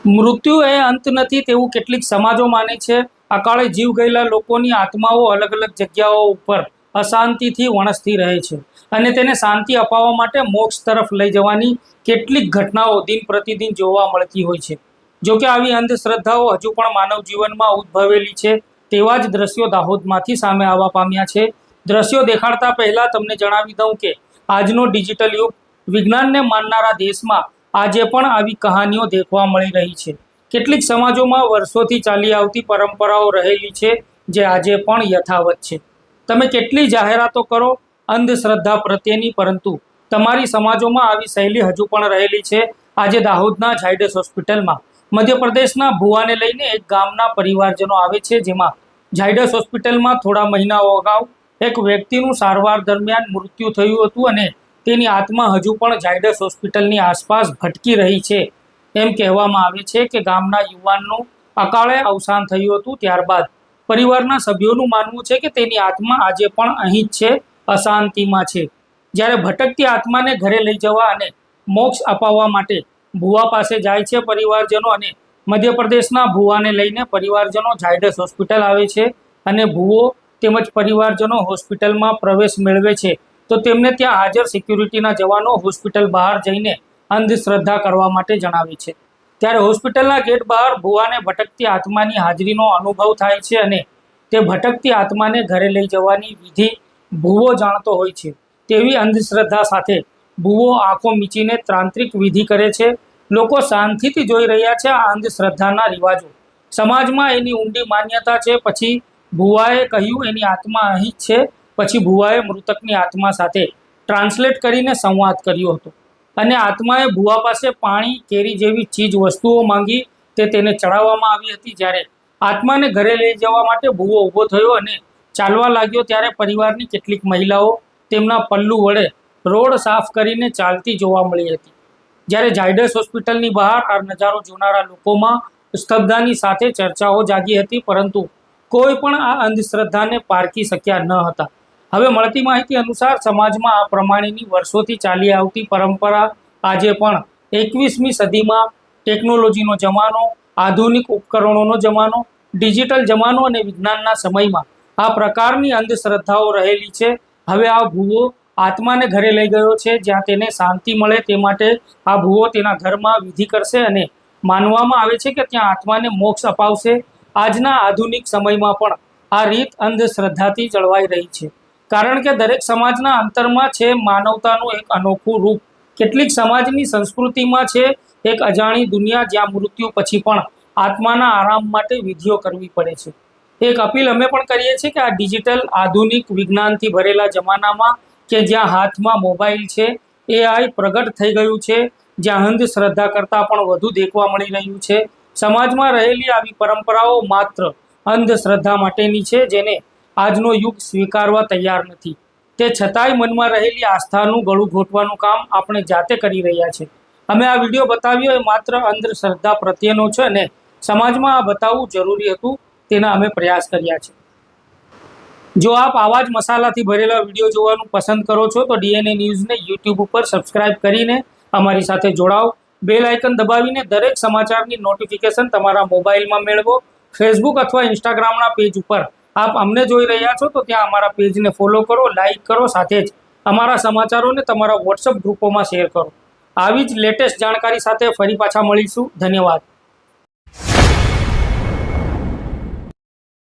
મૃત્યુ એ અંત નથી તેવું કેટલીક સમાજો માને છે। અકાળે જીવ ગયેલા લોકોની આત્માઓ અલગ અલગ જગ્યાઓ ઉપર અશાંતિથી વણસતી રહે છે અને તેને શાંતિ અપાવવા માટે મોક્ષ તરફ લઈ જવાની કેટલીક ઘટનાઓ દિન પ્રતિદિન જોવા મળતી હોય છે। જોકે આવી અંધશ્રદ્ધાઓ હજુ પણ માનવ જીવનમાં ઉદ્ભવેલી છે તેવા જ દ્રશ્યો દાહોદમાંથી સામે આવવા પામ્યા છે। દ્રશ્યો દેખાડતા પહેલા તમને જણાવી દઉં કે આજનો ડિજિટલ યુગ વિજ્ઞાનને માનનારા દેશમાં આજે પણ આવી કહાનીઓ દેખવા મળી રહી છે। કેટલીક સમાજોમાં વર્ષોથી ચાલી આવતી પરંપરાઓ રહેલી છે જે આજે પણ યથાવત છે। તમે કેટલી જાહેરાતો કરો અંધશ્રદ્ધા પ્રત્યેની, પરંતુ તમારી સમાજોમાં આવી શૈલી હજુ પણ રહેલી છે। આજે દાહોદના ઝાયડસ હોસ્પિટલમાં મધ્યપ્રદેશના ભુવાને લઈને એક ગામના પરિવારજનો આવે છે, જેમાં ઝાયડસ હોસ્પિટલમાં થોડા મહિનાઓ અગાઉ એક વ્યક્તિનું સારવાર દરમિયાન મૃત્યુ થયું હતું અને તેની આત્મા હજુ પણ ઝાયડસ હોસ્પિટલની આસપાસ ભટકી રહી છે। એમ કહેવામાં આવે છે કે ગામના યુવાનનું અકાળે અવસાન થયું હતું, ત્યારબાદ પરિવારના સભ્યોનું માનવું છે કે તેની આત્મા આજે પણ અહીં જ છે, અશાંતિમાં છે। જ્યારે ભટકતી આત્માને ઘરે લઈ જવા અને મોક્ષ અપાવવા માટે ભુવા પાસે જાય છે પરિવારજનો, અને મધ્યપ્રદેશના ભુવાને લઈને પરિવારજનો ઝાયડસ હોસ્પિટલ આવે છે અને ભુવો તેમજ પરિવારજનો હોસ્પિટલમાં પ્રવેશ મેળવે છે તો તેમને ત્યાં હાજર સિક્યુરિટીના જવાનો હોસ્પિટલ બહાર જઈને અંધશ્રદ્ધા કરવા માટે જણાવે છે। ત્યારે હોસ્પિટલના ગેટ બહાર ભુવાને ભટકતી આત્માની હાજરીનો અનુભવ થાય છે અને તે ભટકતી આત્માને ઘરે લઈ જવાની વિધિ ભુવો જાણતો હોય છે। તેવી અંધશ્રદ્ધા સાથે ભુવો આંખો મીચીને તાંત્રિક વિધિ કરે છે। લોકો શાંતિથી જોઈ રહ્યા છે આ અંધશ્રદ્ધાના રિવાજો, સમાજમાં એની ઊંડી માન્યતા છે। પછી ભુવાએ કહ્યું એની આત્મા અહીં જ છે। પછી ભુવાએ મૃતકની આત્મા સાથે ટ્રાન્સલેટ કરીને સંવાદ કર્યો હતો અને આત્માએ ભુવા પાસે પાણી, કેરી જેવી ચીજ વસ્તુઓ માંગી, તે તેને ચડાવવામાં આવી હતી। જ્યારે આત્માને ઘરે લઈ જવા માટે ભુવો ઊભો થયો અને ચાલવા લાગ્યો ત્યારે પરિવારની કેટલીક મહિલાઓ તેમના પલ્લુ વડે રોડ સાફ કરીને ચાલતી જોવા મળી હતી। જ્યારે ઝાયડસ હોસ્પિટલની બહાર આ નજારો જોનારા લોકોમાં સ્તબ્ધતાની સાથે ચર્ચાઓ જાગી હતી, પરંતુ કોઈ પણ આ અંધશ્રદ્ધાને પારખી શક્યા ન હતા। હવે મળતી માહિતી અનુસાર સમાજમાં આ પ્રમાણેની વર્ષોથી ચાલી આવતી પરંપરા આજે પણ 21મી સદીમાં ટેકનોલોજીનો જમાનો, આધુનિક ઉપકરણોનો જમાનો, ડિજિટલ જમાનો અને વિજ્ઞાનના સમયમાં આ પ્રકારની અંધશ્રદ્ધાઓ રહેલી છે। હવે આ ભુવો આત્માને ઘરે લઈ ગયો છે જ્યાં તેને શાંતિ મળે તે માટે આ ભુવો તેના ઘરમાં વિધિ કરશે અને માનવામાં આવે છે કે ત્યાં આત્માને મોક્ષ અપાવશે। આજના આધુનિક સમયમાં પણ આ રીત અંધશ્રદ્ધાથી જળવાઈ રહી છે, કારણ કે દરેક સમાજના અંતરમાં છે માનવતાનું એક અનોખું રૂપ। કેટલીક સમાજની સંસ્કૃતિમાં છે એક અજાણી દુનિયા જ્યાં મૃત્યુ પછી પણ આત્માના આરામ માટે વિધિઓ કરવી પડે છે। એક અપીલ અમે પણ કરીએ છીએ કે આ ડિજિટલ આધુનિક વિજ્ઞાનથી ભરેલા જમાનામાં, કે જ્યાં હાથમાં મોબાઈલ છે, AI પ્રગટ થઈ ગયું છે, જ્યાં અંધશ્રદ્ધા કરતાં પણ વધુ દેખવા મળી રહ્યું છે, સમાજમાં રહેલી આવી પરંપરાઓ માત્ર અંધશ્રદ્ધા માટેની છે જેને આજનો યુગ સ્વીકારવા તૈયાર નથી। તે છતાંય મનમાં રહેલી આસ્થાનું ગળું ઘોંટવાનું કામ આપણે જાતે કરી રહ્યા છે। અમે આ વિડીયો બતાવ્યો એ માત્ર અંધશ્રદ્ધા પ્રત્યેનો છે અને સમાજમાં આ બતાવવું જરૂરી હતું, તેના અમે પ્રયાસ કર્યા છે। જો આપ આવા જ મસાલાથી ભરેલા વિડીયો જોવાનું પસંદ કરો છો તો DNA ન્યૂઝને YouTube ઉપર સબસ્ક્રાઇબ કરીને અમારી સાથે જોડાઓ। બેલ આઇકન દબાવીને દરેક સમાચારની નોટિફિકેશન તમારા મોબાઈલમાં મેળવો। ફેસબુક અથવા ઇન્સ્ટાગ્રામના પેજ ઉપર આપ અમને જોઈ રહ્યા છો તો ત્યાં અમારા પેજને ફોલો કરો, લાઇક કરો, સાથે જ અમારા સમાચારોને તમારા વોટ્સઅપ ગ્રુપોમાં શેર કરો। આવી જ લેટેસ્ટ જાણકારી સાથે ફરી પાછા મળીશું। ધન્યવાદ।